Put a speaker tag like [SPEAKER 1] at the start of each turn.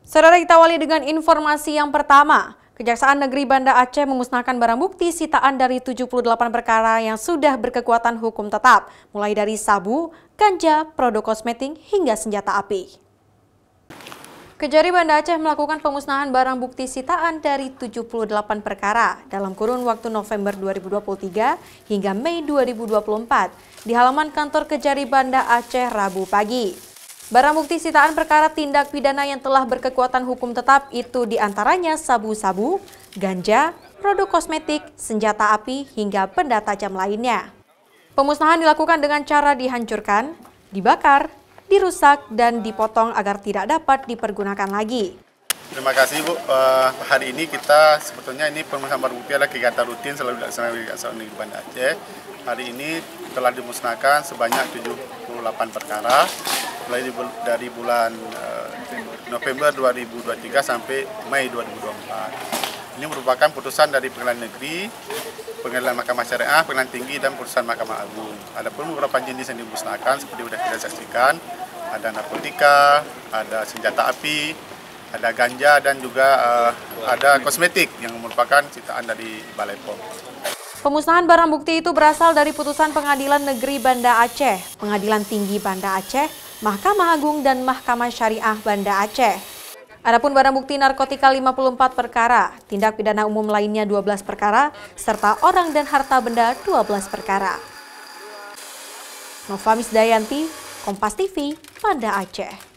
[SPEAKER 1] Saudara, kita awali dengan informasi yang pertama. Kejaksaan Negeri Banda Aceh memusnahkan barang bukti sitaan dari 78 perkara yang sudah berkekuatan hukum tetap, mulai dari sabu, ganja, produk kosmetik, hingga senjata api. Kejari Banda Aceh melakukan pemusnahan barang bukti sitaan dari 78 perkara dalam kurun waktu November 2023 hingga Mei 2024 di halaman kantor Kejari Banda Aceh Rabu pagi. Barang bukti sitaan perkara tindak pidana yang telah berkekuatan hukum tetap itu diantaranya sabu-sabu, ganja, produk kosmetik, senjata api, hingga benda tajam lainnya. Pemusnahan dilakukan dengan cara dihancurkan, dibakar, dirusak, dan dipotong agar tidak dapat dipergunakan lagi.
[SPEAKER 2] Terima kasih Bu. Hari ini kita sebetulnya ini pemusnahan barang bukti adalah kegiatan rutin selalu dilaksanakan di Kejaksaan Negeri Banda Aceh. Hari ini telah dimusnahkan sebanyak 78 perkara mulai dari bulan November 2023 sampai Mei 2024. Ini merupakan putusan dari Pengadilan Negeri, Pengadilan Mahkamah Syariah, Pengadilan Tinggi, dan putusan Mahkamah Agung. Adapun beberapa jenis yang dimusnahkan seperti sudah kita saksikan, ada narkotika, ada senjata api, ada ganja, dan juga ada kosmetik yang merupakan sitaan dari Balai POM.
[SPEAKER 1] Pemusnahan barang bukti itu berasal dari putusan Pengadilan Negeri Banda Aceh, Pengadilan Tinggi Banda Aceh, Mahkamah Agung, dan Mahkamah Syariah Banda Aceh. Adapun barang bukti narkotika 54 perkara, tindak pidana umum lainnya 12 perkara, serta orang dan harta benda 12 perkara. Nova Misdayanti, Kompas TV, Banda Aceh.